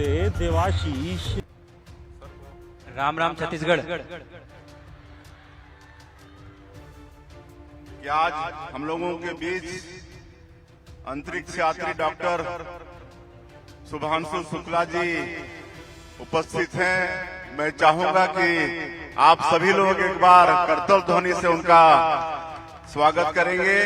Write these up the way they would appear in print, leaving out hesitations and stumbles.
करते देवाशीष। राम राम छत्तीसगढ़। कि आज हम लोगों के बीच अंतरिक्ष यात्री डॉक्टर शुभांशु शुक्ला जी उपस्थित हैं। मैं चाहूंगा कि आप सभी लोग एक बार करतल ध्वनि से उनका स्वागत करेंगे।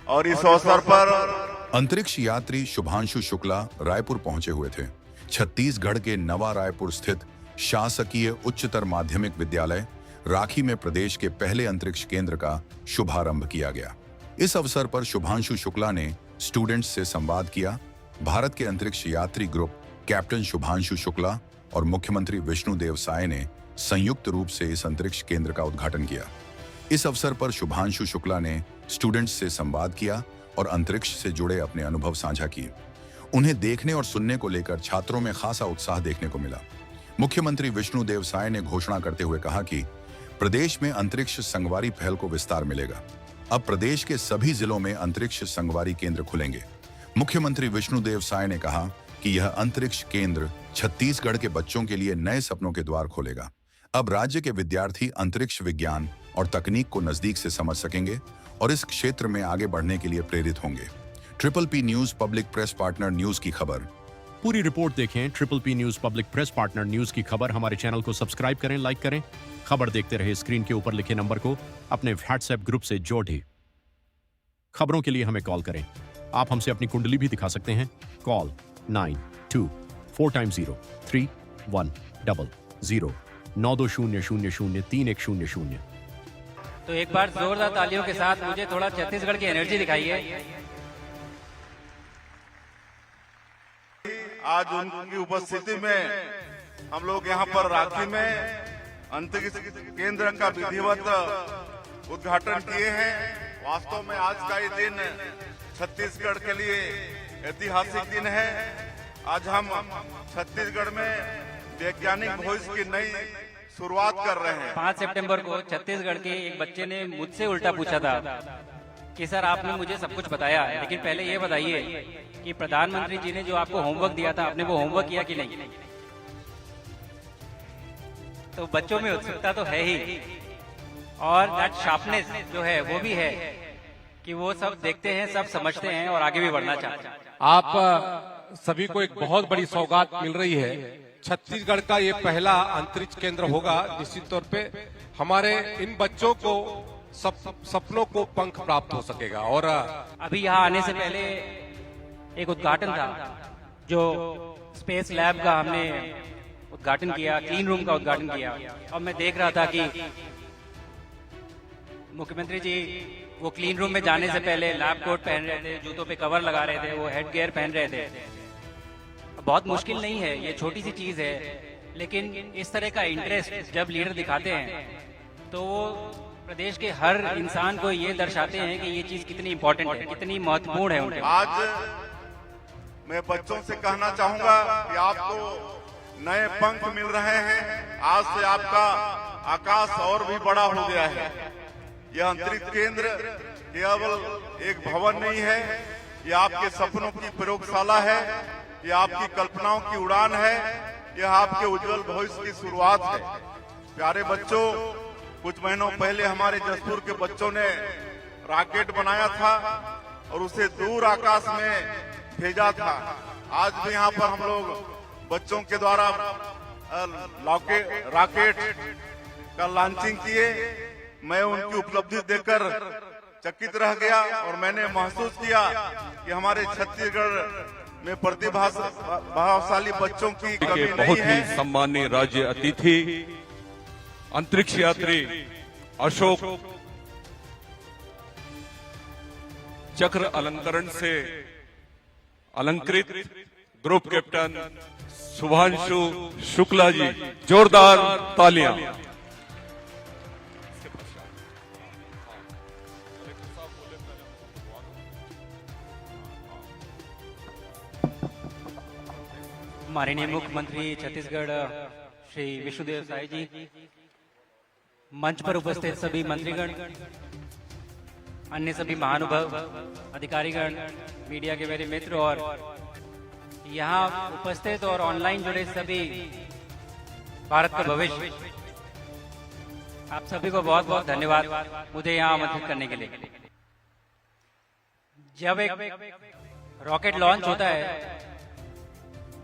और इस अवसर पर अंतरिक्ष यात्री शुभांशु शुक्ला रायपुर पहुंचे हुए थे। छत्तीसगढ़ के नवा रायपुर स्थित शासकीय उच्चतर माध्यमिक विद्यालय राखी में प्रदेश के पहले अंतरिक्ष केंद्र का शुभारंभ किया गया। इस अवसर पर शुभांशु शुक्ला ने स्टूडेंट्स से संवाद किया। भारत के अंतरिक्ष यात्री ग्रुप कैप्टन शुभांशु शुक्ला और मुख्यमंत्री विष्णुदेव साय ने संयुक्त रूप से इस अंतरिक्ष केंद्र का उद्घाटन किया। इस अवसर पर शुभांशु शुक्ला ने स्टूडेंट्स से संवाद किया और अंतरिक्ष से जुड़े अपने अनुभव साझा किए। उन्हें देखने और सुनने को लेकर छात्रों में खासा उत्साह देखने को मिला। मुख्यमंत्री विष्णुदेव साय ने घोषणा करते हुए कहा कि प्रदेश में अंतरिक्ष संगवारी पहल को विस्तार मिलेगा। अब प्रदेश के सभी जिलों में अंतरिक्ष संगवारी केंद्र खुलेंगे। मुख्यमंत्री विष्णुदेव साय ने कहा कि यह अंतरिक्ष केंद्र छत्तीसगढ़ के बच्चों के लिए नए सपनों के द्वार खोलेगा। अब राज्य के विद्यार्थी अंतरिक्ष विज्ञान और तकनीक को नजदीक से समझ सकेंगे और इस क्षेत्र में आगे बढ़ने के लिए प्रेरित होंगे। Triple P news public press partner news की खबर। पूरी रिपोर्ट देखें triple P news public press partner news की खबर। हमारे चैनल को सब्सक्राइब करें, लाइक करें। खबर देखते रहे स्क्रीन के ऊपर लिखे नंबर को अपने व्हाट्सएप ग्रुप से जोड़ें। खबरों के लिए हमें कॉल करें। आप हमसे अपनी कुंडली भी दिखा सकते हैं। Call 92-4x03-100 9200031000। तो एक बार जोरदार तालियों के साथ मुझे थोड़ा छत्तीसगढ़ की एनर्जी दिखाइए। आज उनकी उपस्थिति में हम लोग यहाँ पर राखी में अंतरिक्ष केंद्र का विधिवत उद्घाटन किए हैं। वास्तव में आज का ये दिन छत्तीसगढ़ के लिए ऐतिहासिक दिन है। आज हम छत्तीसगढ़ में वैज्ञानिक भविष्य की नई शुरुआत कर रहे हैं। 5 सितंबर को छत्तीसगढ़ के एक बच्चे ने मुझसे उल्टा पूछा था कि सर आपने मुझे सब कुछ बताया, लेकिन पहले ये बताइए कि प्रधानमंत्री जी ने जो आपको होमवर्क दिया था, आपने वो होमवर्क किया कि नहीं। तो बच्चों में उत्सुकता तो है ही, और दैट शार्पनेस जो है वो भी है कि वो सब देखते हैं, सब समझते हैं और आगे भी बढ़ना चाहते हैं। आप सभी को एक बहुत बड़ी सौगात मिल रही है। छत्तीसगढ़ का ये पहला अंतरिक्ष केंद्र होगा। निश्चित तौर पे हमारे इन बच्चों को सपनों को पंख प्राप्त हो सकेगा। और अभी यहाँ आने से पहले एक उद्घाटन था, जो स्पेस लैब का हमने उद्घाटन किया, क्लीन रूम का उद्घाटन किया। और मैं देख रहा था कि मुख्यमंत्री जी वो क्लीन रूम में जाने से पहले लैब कोट पहन रहे थे, जूतों पे कवर लगा रहे थे, वो हेड गियर पहन रहे थे। बहुत मुश्किल नहीं है, ये छोटी सी चीज है, लेकिन इस तरह का इंटरेस्ट जब लीडर दिखाते हैं तो वो प्रदेश के हर इंसान को ये दर्शाते हैं कि ये चीज कितनी इंपॉर्टेंट है, कितनी महत्वपूर्ण है उनके। आज मैं बच्चों से कहना चाहूंगा कि आपको नए पंख मिल रहे हैं। आज से आपका आकाश और भी बड़ा हो गया है। यह अंतरिक्ष केंद्र केवल एक भवन नहीं है, यह आपके सपनों की प्रयोगशाला है, यह आपकी कल्पनाओं की उड़ान है, यह आपके उज्जवल भविष्य की शुरुआत है। प्यारे बच्चों, कुछ महीनों पहले हमारे जसपुर के बच्चों ने रॉकेट बनाया था और उसे दूर आकाश में भेजा था। आज भी यहाँ पर हम लोग बच्चों के द्वारा रॉकेट का लॉन्चिंग किए। मैं उनकी उपलब्धि देखकर चकित रह गया और मैंने महसूस किया कि हमारे छत्तीसगढ़ में प्रतिभाशाली बच्चों की कमी नहीं बहुत है। ही सम्मानीय राज्य अतिथि अंतरिक्ष यात्री अशोक चक्र अलंकरण से अलंकृत ग्रुप कैप्टन शुभांशु शुक्ला जी, जोरदार तालियां। माननीय मुख्यमंत्री छत्तीसगढ़ श्री विष्णुदेव साय जी, मंच पर उपस्थित सभी मंत्रीगण, अन्य सभी महानुभाव, अधिकारीगण, मीडिया के मेरे मित्र और यहाँ उपस्थित और ऑनलाइन जुड़े सभी भारत का भविष्य, आप सभी को बहुत बहुत धन्यवाद मुझे यहाँ आमंत्रित करने के लिए। जब एक रॉकेट लॉन्च होता है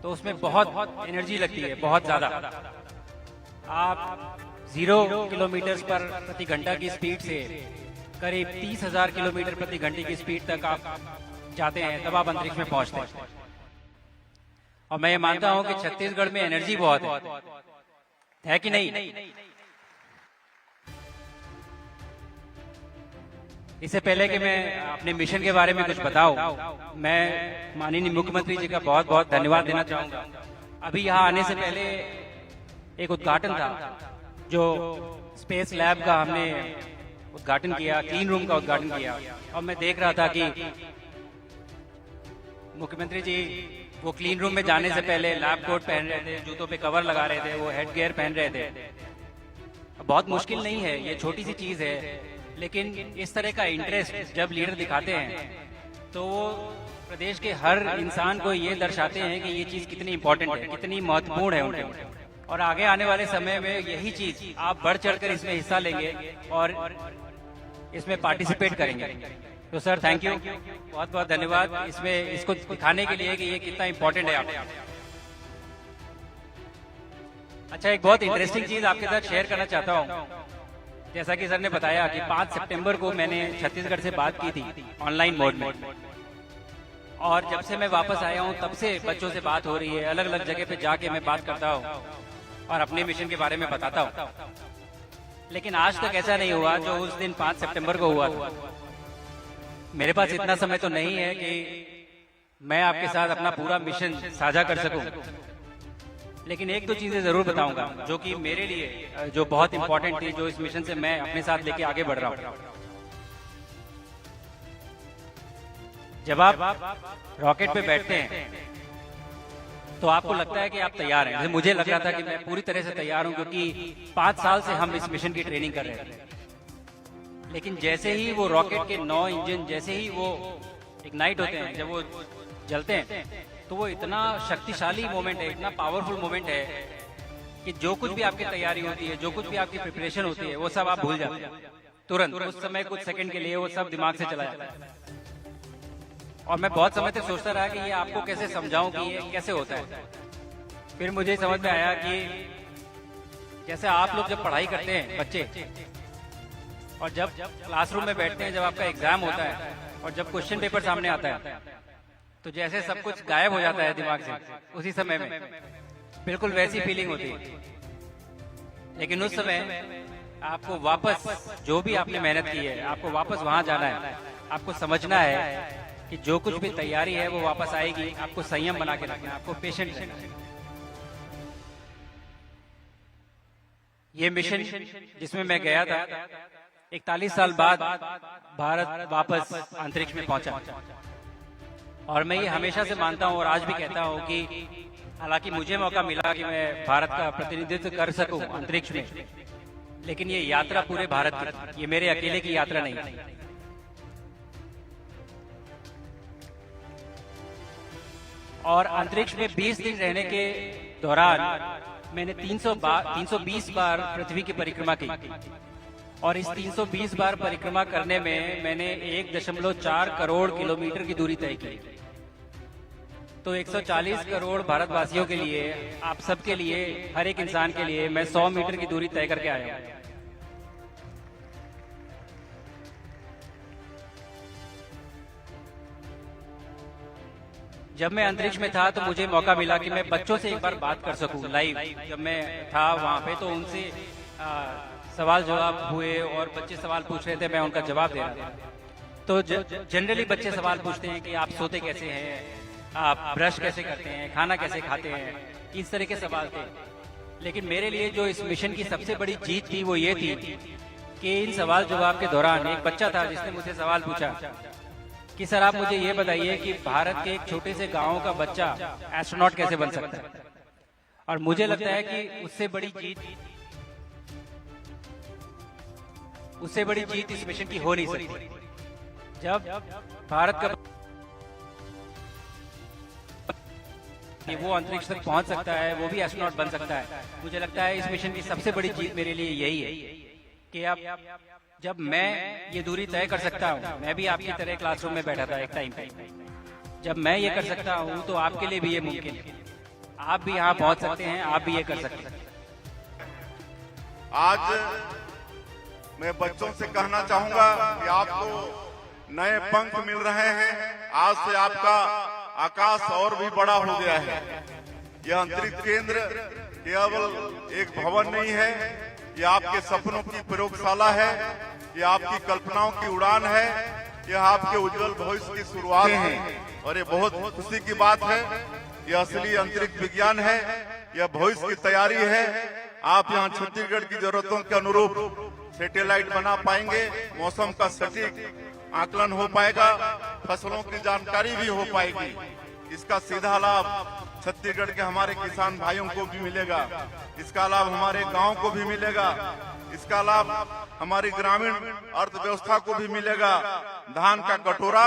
तो उसमें बहुत एनर्जी लगती है, बहुत ज्यादा। आप 0 किलोमीटर पर प्रति घंटा की स्पीड से करीब 30,000 किलोमीटर प्रति घंटे की स्पीड तक आप जाते हैं, तब आप अंतरिक्ष में पहुंचते हैं। और मैं ये मानता हूं कि छत्तीसगढ़ में एनर्जी बहुत है कि नहीं? इससे पहले कि मैं अपने मिशन के बारे में कुछ बताऊं, मैं माननीय मुख्यमंत्री जी का बहुत बहुत धन्यवाद देना चाहूंगा। अभी यहाँ आने से पहले एक उद्घाटन था, जो स्पेस लैब का हमने उद्घाटन किया, क्लीन रूम का उद्घाटन किया। और मैं देख रहा था कि मुख्यमंत्री जी वो क्लीन रूम में जाने से पहले लैब कोट पहन रहे थे, जूतों पे कवर लगा रहे थे, वो हेड गियर पहन रहे थे। बहुत मुश्किल नहीं है, ये छोटी सी चीज है, लेकिन इस तरह का इंटरेस्ट जब लीडर दिखाते हैं तो वो प्रदेश के हर इंसान को ये दर्शाते हैं कि ये चीज कितनी इंपॉर्टेंट है, कितनी महत्वपूर्ण है उनके लिए। और आगे आने वाले समय में यही चीज आप बढ़ चढ़कर इसमें हिस्सा लेंगे और इसमें पार्टिसिपेट करेंगे। तो सर थैंक यू, बहुत बहुत धन्यवाद इसमें इसको दिखाने के लिए कि ये कितना इंपॉर्टेंट है आप। अच्छा, एक बहुत इंटरेस्टिंग चीज आपके साथ शेयर करना चाहता हूँ। जैसा कि सर ने बताया कि 5 सितंबर को मैंने छत्तीसगढ़ से बात की थी ऑनलाइन मोड में, और जब से मैं वापस आया हूँ तब से बच्चों से बात हो रही है। अलग अलग जगह पे जाके मैं बात करता हूँ और अपने मिशन के बारे में बताता हूँ, लेकिन आज तक ऐसा नहीं हुआ जो उस दिन 5 सितंबर को हुआ था। मेरे पास इतना समय तो नहीं है कि मैं आपके साथ अपना पूरा मिशन साझा कर सकूं, लेकिन एक दो चीजें जरूर बताऊंगा जो कि मेरे लिए जो बहुत इंपॉर्टेंट थी, जो इस मिशन से मैं अपने साथ लेके आगे बढ़ रहा हूं। जब आप रॉकेट पे बैठते हैं तो आपको लगता है कि आप तैयार हैं। मुझे लग रहा था कि मैं पूरी तरह से तैयार हूं, क्योंकि 5 साल से हम इस मिशन की ट्रेनिंग कर रहे थे। लेकिन जैसे ही वो रॉकेट के 9 इंजन जैसे ही वो इग्नाइट होते हैं, जब वो जलते हैं, तो वो इतना शक्तिशाली मोमेंट है, इतना पावरफुल मोमेंट है कि जो कुछ भी आपकी तैयारी होती है, जो कुछ भी आपकी प्रिपरेशन होती है, वो सब आप भूल जाते हैं तुरंत। उस समय कुछ सेकंड के लिए वो सब दिमाग से चला जाता है। और मैं बहुत समय तक सोचता रहा कि ये आपको कैसे समझाऊं कि ये कैसे होता है। फिर मुझे समझ में आया कि जैसे आप लोग जब पढ़ाई करते हैं बच्चे, और जब क्लासरूम में बैठते हैं, जब आपका एग्जाम होता है और जब क्वेश्चन पेपर सामने आता है, तो जैसे सब कुछ गायब हो जाता है दिमाग से उसी समय में, बिल्कुल वैसी फीलिंग होती है। लेकिन उस समय आपको वापस जो भी आपने मेहनत की है, आपको वापस वहां जाना है। आपको समझना है कि जो कुछ भी तैयारी है वो वापस आएगी। आपको संयम बना के रखना है, आपको पेशेंट रहना है। ये मिशन जिसमें मैं गया था, 41 साल बाद भारत वापस अंतरिक्ष में पहुंचा, और मैं ये हमेशा से मानता हूं और आज भी कहता हूं कि हालांकि मुझे मौका मिला कि मैं भारत का प्रतिनिधित्व कर सकूं अंतरिक्ष में, लेकिन ये यात्रा पूरे भारत की, ये मेरे अकेले की यात्रा नहीं। और अंतरिक्ष में 20 दिन रहने के दौरान मैंने 320 बार पृथ्वी की परिक्रमा की, और इस 320 बार परिक्रमा करने में मैंने 1.4 करोड़ किलोमीटर की दूरी तय की। तो 140 करोड़ भारतवासियों के लिए, आप सबके लिए, हर एक इंसान के लिए मैं 100 मीटर की दूरी तय करके आया हूं। जब मैं अंतरिक्ष में था तो मुझे मौका मिला कि मैं बच्चों से एक बार बात कर सकूं लाइव। जब मैं था वहां पे तो उनसे सवाल जवाब हुए और बच्चे सवाल पूछ रहे थे, मैं उनका जवाब दे रहा था। तो जनरली बच्चे सवाल पूछते हैं कि आप सोते कैसे हैं, आप ब्रश कैसे करते हैं, खाना कैसे खाते हैं, इस तरह के सवाल थे। लेकिन मेरे लिए जो इस मिशन की सबसे बड़ी जीत थी वो ये थी कि इन सवाल जवाब के दौरान एक बच्चा था जिसने मुझे सवाल पूछा कि सर आप मुझे ये बताइए कि भारत के एक छोटे से गांव का बच्चा एस्ट्रोनॉट कैसे बन सकता है। और मुझे लगता है कि उससे बड़ी जीत इस मिशन की हो नहीं सकती। जब भारत का कि वो अंतरिक्ष तक पहुंच सकता है, वो भी एस्ट्रोनॉट बन सकता है। मुझे लगता है इस मिशन की सबसे बड़ी जीत मेरे लिए यही है कि अब जब मैं ये दूरी तय कर सकता हूँ, मैं भी आपकी तरह क्लासरूम में बैठा था एक टाइम पे, जब मैं ये कर सकता हूँ तो आपके लिए भी ये मुमकिन है। आप भी यहाँ पहुंच सकते हैं, आप भी ये कर सकते हैं। आज मैं बच्चों से कहना चाहूंगा कि आपको नए पंख मिल रहे हैं। आज से आपका आकाश और भी बड़ा हो गया है। यह अंतरिक्ष केंद्र केवल एक भवन नहीं है, यह आपके सपनों की प्रयोगशाला है, यह आपकी कल्पनाओं की उड़ान है, यह आपके उज्जवल भविष्य की शुरुआत है। और ये बहुत खुशी की बात है, यह असली अंतरिक्ष विज्ञान है, यह भविष्य की तैयारी है। आप यहाँ छत्तीसगढ़ की जरूरतों के अनुरूप सैटेलाइट बना पाएंगे, मौसम का सटीक आकलन हो पाएगा, फसलों की जानकारी भी हो पाएगी। इसका सीधा लाभ छत्तीसगढ़ के हमारे किसान भाइयों को भी मिलेगा, इसका लाभ हमारे गांव को भी मिलेगा, इसका लाभ हमारी ग्रामीण अर्थव्यवस्था को भी मिलेगा। धान का कटोरा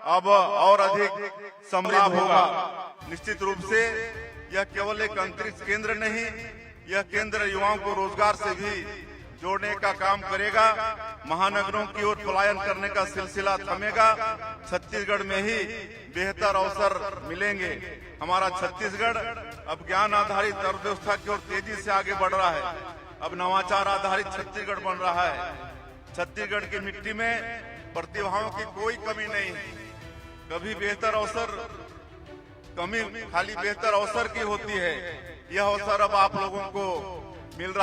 अब और अधिक समृद्ध होगा। निश्चित रूप से यह केवल एक अंतरिक्ष केंद्र नहीं, यह केंद्र युवाओं को रोजगार से भी जोड़ने का काम करेगा। महानगरों की ओर पलायन करने का सिलसिला थमेगा। छत्तीसगढ़ में ही बेहतर अवसर मिलेंगे। हमारा छत्तीसगढ़ अब ज्ञान आधारित अर्थव्यवस्था की ओर तेजी से आगे बढ़ रहा है। अब नवाचार आधारित छत्तीसगढ़ बन रहा है। छत्तीसगढ़ की मिट्टी में प्रतिभाओं की कोई कमी नहीं है। कभी बेहतर अवसर कमी खाली बेहतर अवसर की होती है। यह अवसर अब आप लोगों को मिल रहा